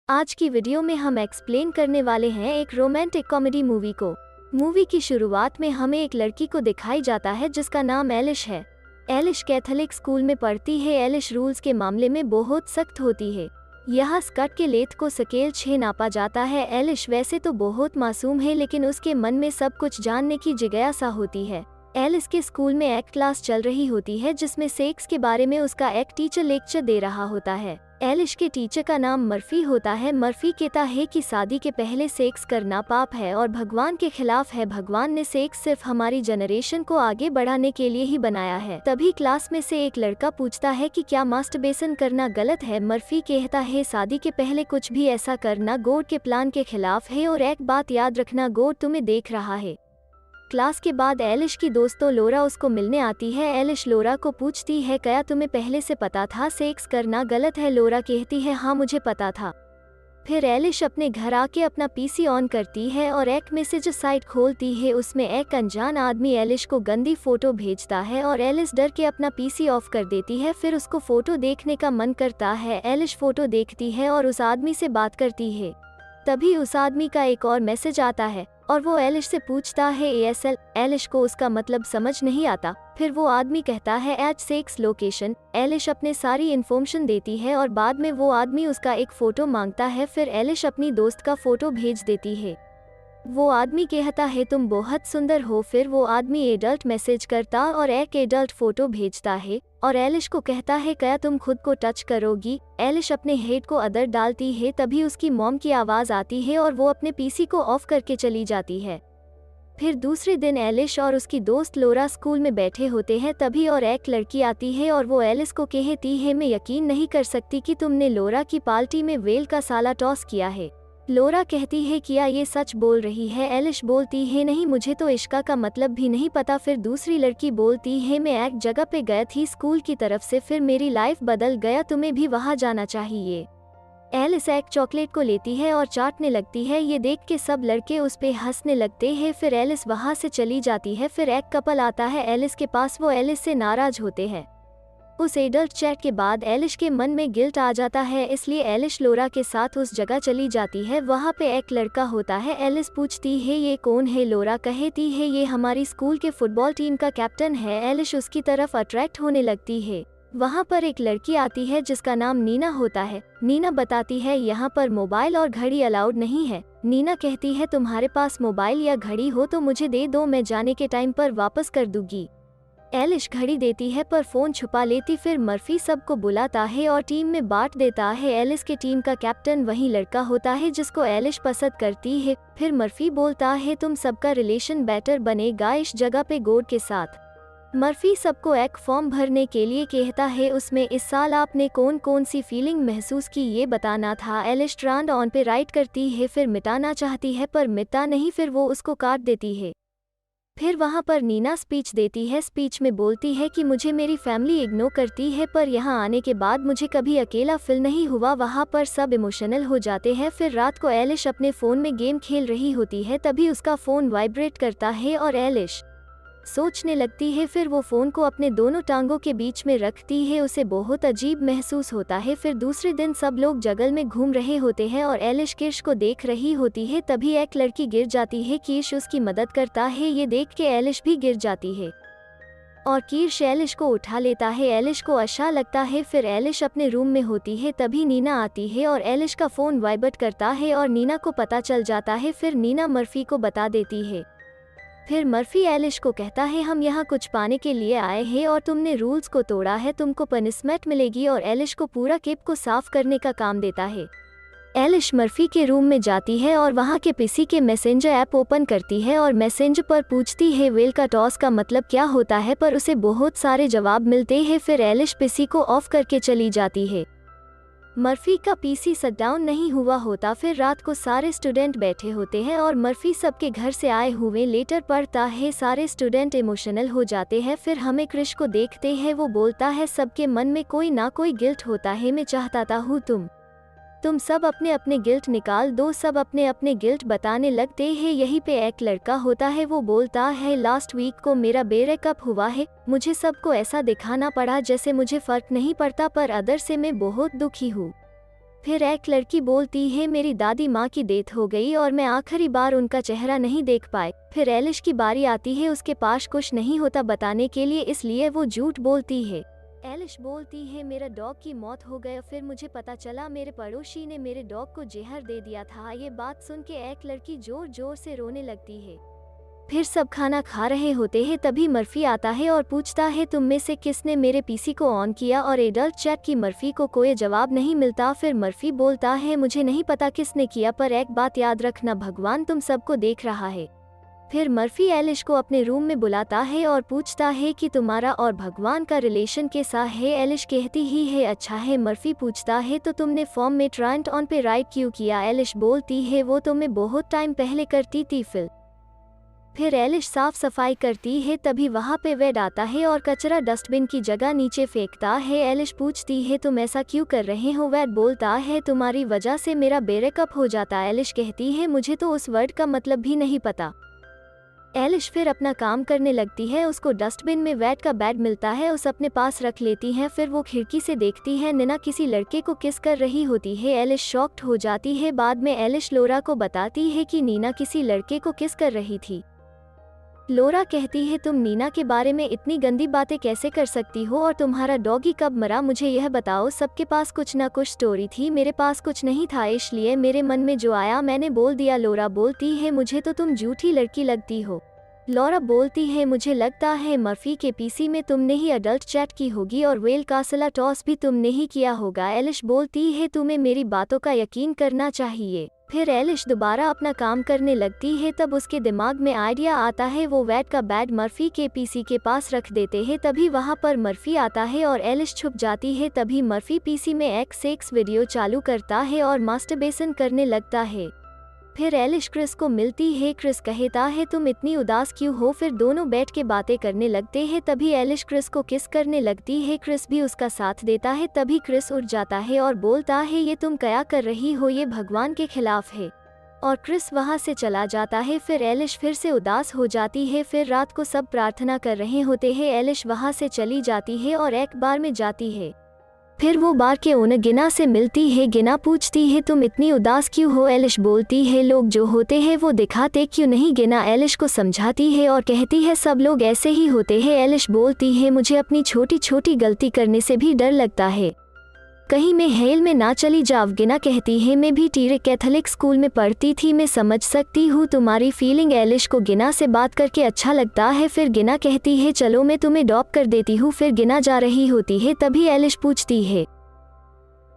आज की वीडियो में हम एक्सप्लेन करने वाले हैं एक रोमांटिक कॉमेडी मूवी को। मूवी की शुरुआत में हमें एक लड़की को दिखाई जाता है जिसका नाम एलिश है। एलिश कैथोलिक स्कूल में पढ़ती है। एलिश रूल्स के मामले में बहुत सख्त होती है। यहाँ स्कर्ट के लेंथ को स्केल 6 नापा जाता है। एलिश वैसे तो बहुत मासूम है लेकिन उसके मन में सब कुछ जानने की जिज्ञासा होती है। एलिश के स्कूल में एक क्लास चल रही होती है जिसमें सेक्स के बारे में उसका एक टीचर लेक्चर दे रहा होता है। एलिश के टीचर का नाम मर्फी होता है। मर्फी कहता है कि शादी के पहले सेक्स करना पाप है और भगवान के खिलाफ है। भगवान ने सेक्स सिर्फ हमारी जनरेशन को आगे बढ़ाने के लिए ही बनाया है। तभी क्लास में से एक लड़का पूछता है कि क्या मास्टरबेशन करना गलत है। मर्फी कहता है शादी के पहले कुछ भी ऐसा करना गॉड के प्लान के खिलाफ है और एक बात याद रखना, गॉड तुम्हें देख रहा है। क्लास के बाद एलिश की दोस्तों लोरा उसको मिलने आती है। एलिश लोरा को पूछती है क्या तुम्हें पहले से पता था सेक्स करना गलत है। लोरा कहती है हाँ मुझे पता था। फिर एलिश अपने घर आके अपना पीसी ऑन करती है और एक मैसेज साइट खोलती है। उसमें एक अनजान आदमी एलिश को गंदी फोटो भेजता है और एलिश डर के अपना पीसी ऑफ कर देती है। फिर उसको फोटो देखने का मन करता है। एलिश फोटो देखती है और उस आदमी से बात करती है। तभी उस आदमी का एक और मैसेज आता है और वो एलिश से पूछता है ASL। एलिश को उसका मतलब समझ नहीं आता। फिर वो आदमी कहता है एच सेक्स लोकेशन। एलिश अपने सारी इन्फॉर्मेशन देती है और बाद में वो आदमी उसका एक फोटो मांगता है। फिर एलिश अपनी दोस्त का फोटो भेज देती है। वो आदमी कहता है तुम बहुत सुंदर हो। फिर वो आदमी एडल्ट मैसेज करता और एक एडल्ट फोटो भेजता है और एलिश को कहता है क्या तुम खुद को टच करोगी। एलिश अपने हेड को अंदर डालती है। तभी उसकी मॉम की आवाज़ आती है और वो अपने पीसी को ऑफ करके चली जाती है। फिर दूसरे दिन एलिश और उसकी दोस्त लोरा स्कूल में बैठे होते हैं। तभी और एक लड़की आती है और वो एलिश को कहती है मैं यकीन नहीं कर सकती कि तुमने लोरा की पार्टी में वेल का साला टॉस किया है। लोरा कहती है क्या ये सच बोल रही है। एलिश बोलती है नहीं मुझे तो इश्का का मतलब भी नहीं पता। फिर दूसरी लड़की बोलती है मैं एक जगह पे गई थी स्कूल की तरफ से, फिर मेरी लाइफ बदल गया, तुम्हें भी वहाँ जाना चाहिए। एलिश एक चॉकलेट को लेती है और चाटने लगती है। ये देख के सब लड़के उस पे हंसने लगते हैं। फिर एलिश वहाँ से चली जाती है। फिर एक कपल आता है एलिश के पास। वो एलिश से नाराज होते हैं। उस एडल्ट चैट के बाद एलिश के मन में गिल्ट आ जाता है, इसलिए एलिश लोरा के साथ उस जगह चली जाती है। वहाँ पे एक लड़का होता है। एलिश पूछती है ये कौन है। लोरा कहती है ये हमारी स्कूल के फुटबॉल टीम का कैप्टन है। एलिश उसकी तरफ अट्रैक्ट होने लगती है। वहाँ पर एक लड़की आती है जिसका नाम नीना होता है। नीना बताती है यहाँ पर मोबाइल और घड़ी अलाउड नहीं है। नीना कहती है तुम्हारे पास मोबाइल या घड़ी हो तो मुझे दे दो, मैं जाने के टाइम पर वापस कर दूंगी। एलिश घड़ी देती है पर फोन छुपा लेती। फिर मर्फी सबको बुलाता है और टीम में बांट देता है। एलिश के टीम का कैप्टन वही लड़का होता है जिसको एलिश पसंद करती है। फिर मर्फी बोलता है तुम सबका रिलेशन बेटर बनेगा इस जगह पे गॉड के साथ। मर्फी सबको एक फॉर्म भरने के लिए कहता है, उसमें इस साल आपने कौन कौन सी फीलिंग महसूस की ये बताना था। एलिश ट्रांड ऑन पे राइट करती है। फिर मिटाना चाहती है पर मिटता नहीं। फिर वो उसको काट देती है। फिर वहाँ पर नीना स्पीच देती है। स्पीच में बोलती है कि मुझे मेरी फैमिली इग्नोर करती है पर यहाँ आने के बाद मुझे कभी अकेला फील नहीं हुआ। वहाँ पर सब इमोशनल हो जाते हैं। फिर रात को एलिश अपने फ़ोन में गेम खेल रही होती है। तभी उसका फ़ोन वाइब्रेट करता है और एलिश सोचने लगती है। फिर वो फ़ोन को अपने दोनों टांगों के बीच में रखती है। उसे बहुत अजीब महसूस होता है। फिर दूसरे दिन सब लोग जंगल में घूम रहे होते हैं और एलिश किर्श को देख रही होती है। तभी एक लड़की गिर जाती है। किर्श उसकी मदद करता है। ये देख के एलिश भी गिर जाती है और किर्श एलिश को उठा लेता है। एलिश को अच्छा लगता है। फिर एलिश अपने रूम में होती है। तभी नीना आती है और एलिश का फ़ोन वाइब्रेट करता है और नीना को पता चल जाता है। फिर नीना मर्फी को बता देती है। फिर मर्फी एलिश को कहता है हम यहाँ कुछ पाने के लिए आए हैं और तुमने रूल्स को तोड़ा है, तुमको पनिशमेंट मिलेगी। और एलिश को पूरा केप को साफ करने का काम देता है। एलिश मर्फी के रूम में जाती है और वहाँ के पीसी के मैसेंजर ऐप ओपन करती है और मैसेंजर पर पूछती है वेल का टॉस का मतलब क्या होता है, पर उसे बहुत सारे जवाब मिलते हैं। फिर एलिश पीसी को ऑफ करके चली जाती है। मर्फी का पीसी शटडाउन नहीं हुआ होता। फिर रात को सारे स्टूडेंट बैठे होते हैं और मर्फी सबके घर से आए हुए लेटर पढ़ता है। सारे स्टूडेंट इमोशनल हो जाते हैं। फिर हमें क्रिश को देखते हैं। वो बोलता है सबके मन में कोई ना कोई गिल्ट होता है, मैं चाहता हूँ तुम सब अपने अपने गिल्ट निकाल दो। सब अपने अपने गिल्ट बताने लगते हैं। यहीं पे एक लड़का होता है। वो बोलता है लास्ट वीक को मेरा ब्रेकअप हुआ है, मुझे सबको ऐसा दिखाना पड़ा जैसे मुझे फर्क नहीं पड़ता, पर अंदर से मैं बहुत दुखी हूँ। फिर एक लड़की बोलती है मेरी दादी माँ की डेथ हो गई और मैं आखिरी बार उनका चेहरा नहीं देख पाई। फिर एलिश की बारी आती है, उसके पास कुछ नहीं होता बताने के लिए, इसलिए वो झूठ बोलती है। एलिश बोलती है मेरा डॉग की मौत हो गई, फिर मुझे पता चला मेरे पड़ोसी ने मेरे डॉग को जहर दे दिया था। ये बात सुन के एक लड़की जोर जोर से रोने लगती है। फिर सब खाना खा रहे होते हैं, तभी मर्फी आता है और पूछता है तुम में से किसने मेरे पीसी को ऑन किया, और एडल्ट चैट की मर्फी को कोई जवाब नहीं मिलता। फिर मर्फी बोलता है मुझे नहीं पता किसने किया, पर एक बात याद रखना, भगवान तुम सबको देख रहा है। फिर मर्फी एलिश को अपने रूम में बुलाता है और पूछता है कि तुम्हारा और भगवान का रिलेशन कैसा है। एलिश कहती ही है अच्छा है। मर्फी पूछता है तो तुमने फॉर्म में ट्रांट ऑन पे राइट क्यों किया। एलिश बोलती है वो तो मैं बहुत टाइम पहले करती थी। फिर एलिश साफ सफाई करती है, तभी वहाँ पे वेड आता है और कचरा डस्टबिन की जगह नीचे फेंकता है। एलिश पूछती है तुम ऐसा क्यों कर रहे हो। वेड बोलता है तुम्हारी वजह से मेरा ब्रेकअप हो जाता। एलिश कहती है मुझे तो उस वर्ड का मतलब भी नहीं पता। एलिश फिर अपना काम करने लगती है। उसको डस्टबिन में वेड का बैग मिलता है, उस अपने पास रख लेती है। फिर वो खिड़की से देखती है नीना किसी लड़के को किस कर रही होती है। एलिश शॉक्ड हो जाती है। बाद में एलिश लोरा को बताती है कि नीना किसी लड़के को किस कर रही थी। लोरा कहती है तुम नीना के बारे में इतनी गंदी बातें कैसे कर सकती हो, और तुम्हारा डॉगी कब मरा मुझे यह बताओ। सबके पास कुछ ना कुछ स्टोरी थी, मेरे पास कुछ नहीं था, इसलिए मेरे मन में जो आया मैंने बोल दिया। लोरा बोलती है मुझे तो तुम झूठी लड़की लगती हो। लॉरा बोलती है मुझे लगता है मर्फी के पीसी में तुमने ही अडल्ट चैट की होगी और वेल कासला टॉस भी तुमने ही किया होगा। एलिश बोलती है तुम्हें मेरी बातों का यकीन करना चाहिए। फिर एलिश दोबारा अपना काम करने लगती है, तब उसके दिमाग में आइडिया आता है। वो वेड का बैग मर्फी के पीसी के पास रख देते हैं, तभी वहाँ पर मर्फी आता है और एलिश छुप जाती है। तभी मर्फी पीसी में एक सेक्स वीडियो चालू करता है और मास्टरबेशन करने लगता है। फिर एलिश क्रिस को मिलती है। क्रिस कहता है तुम इतनी उदास क्यों हो। फिर दोनों बैठ के बातें करने लगते हैं। तभी एलिश क्रिस को किस करने लगती है, क्रिस भी उसका साथ देता है। तभी क्रिस उठ जाता है और बोलता है ये तुम क्या कर रही हो, ये भगवान के खिलाफ है, और क्रिस वहाँ से चला जाता है। फिर एलिश फिर से उदास हो जाती है। फिर रात को सब प्रार्थना कर रहे होते हैं। एलिश वहाँ से चली जाती है और एक बार में जाती है। फिर वो बार के ओनर गिना से मिलती है। गिना पूछती है तुम इतनी उदास क्यों हो। एलिश बोलती है लोग जो होते हैं वो दिखाते क्यों नहीं। गिना एलिश को समझाती है और कहती है सब लोग ऐसे ही होते हैं। एलिश बोलती है मुझे अपनी छोटी छोटी गलती करने से भी डर लगता है, कहीं मैं हेल में ना चली जाऊँ। गिना कहती है मैं भी टीरे कैथोलिक स्कूल में पढ़ती थी, मैं समझ सकती हूँ तुम्हारी फीलिंग। एलिश को गिना से बात करके अच्छा लगता है। फिर गिना कहती है चलो मैं तुम्हें ड्रॉप कर देती हूँ। फिर गिना जा रही होती है, तभी एलिश पूछती है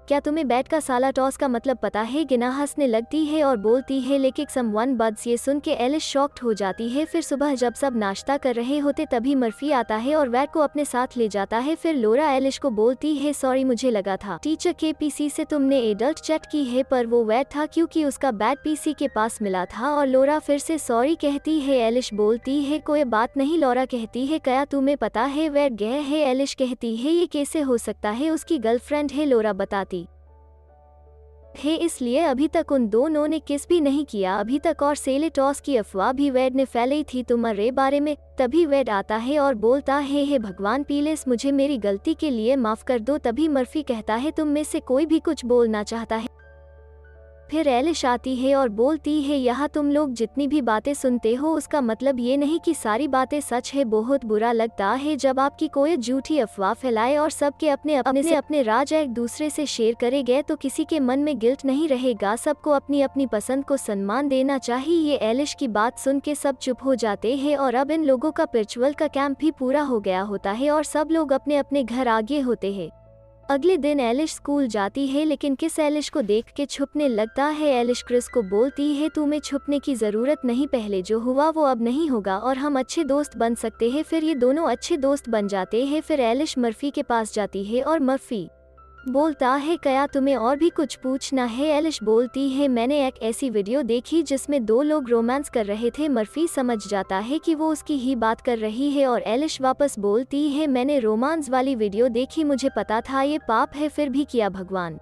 क्या तुम्हें बैट का साला टॉस का मतलब पता है। गिना हंसने लगती है और बोलती है लेकिन समवन बड्स। ये सुन के एलिश शॉक्ड हो जाती है। फिर सुबह जब सब नाश्ता कर रहे होते तभी मर्फी आता है और वैट को अपने साथ ले जाता है। फिर लोरा एलिश को बोलती है सॉरी मुझे लगा था टीचर के पीसी से तुमने एडल्ट चैट की है, पर वो वैट था क्योंकि उसका बैट पीसी के पास मिला था। और लोरा फिर से सॉरी कहती है। एलिश बोलती है कोई बात नहीं। लोरा कहती है क्या तुम्हें पता है वैट गया है। एलिश कहती है ये कैसे हो सकता है, उसकी गर्लफ्रेंड है। लोरा बताती है इसलिए अभी तक उन दोनों ने किस भी नहीं किया अभी तक, और सेले टॉस की अफवाह भी वेड ने फैलाई थी तुम्हारे बारे में। तभी वेड आता है और बोलता है हे भगवान प्लीज मुझे मेरी गलती के लिए माफ कर दो। तभी मर्फी कहता है तुम में से कोई भी कुछ बोलना चाहता है। फिर एलिश आती है और बोलती है यहाँ तुम लोग जितनी भी बातें सुनते हो उसका मतलब ये नहीं कि सारी बातें सच है। बहुत बुरा लगता है जब आपकी कोई झूठी अफवाह फैलाए और सबके अपने राज एक दूसरे से शेयर करे गए, तो किसी के मन में गिल्ट नहीं रहेगा। सबको अपनी अपनी पसंद को सम्मान देना चाहिए। एलिश की बात सुन के सब चुप हो जाते हैं और अब इन लोगों का पिरिचुअल का कैंप भी पूरा हो गया होता है और सब लोग अपने अपने घर आगे होते हैं। अगले दिन एलिश स्कूल जाती है, लेकिन किस एलिश को देख के छुपने लगता है। एलिश क्रिस को बोलती है तुम्हें छुपने की ज़रूरत नहीं, पहले जो हुआ वो अब नहीं होगा और हम अच्छे दोस्त बन सकते हैं। फिर ये दोनों अच्छे दोस्त बन जाते हैं। फिर एलिश मर्फी के पास जाती है और मर्फी बोलता है क्या तुम्हें और भी कुछ पूछना है। एलिश बोलती है मैंने एक ऐसी वीडियो देखी जिसमें दो लोग रोमांस कर रहे थे। मर्फी समझ जाता है कि वो उसकी ही बात कर रही है और एलिश वापस बोलती है मैंने रोमांस वाली वीडियो देखी, मुझे पता था ये पाप है फिर भी किया। भगवान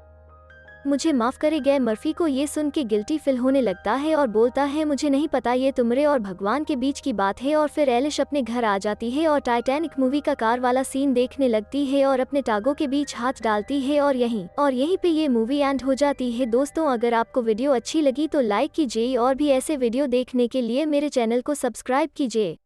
मुझे माफ़ करे गए मर्फी को ये सुन के गिल्टी फील होने लगता है और बोलता है मुझे नहीं पता, ये तुमरे और भगवान के बीच की बात है। और फिर एलिश अपने घर आ जाती है और टाइटैनिक मूवी का कार वाला सीन देखने लगती है और अपने टांगों के बीच हाथ डालती है और यहीं पे ये मूवी एंड हो जाती है। दोस्तों, अगर आपको वीडियो अच्छी लगी तो लाइक कीजिए और भी ऐसे वीडियो देखने के लिए मेरे चैनल को सब्सक्राइब कीजिए।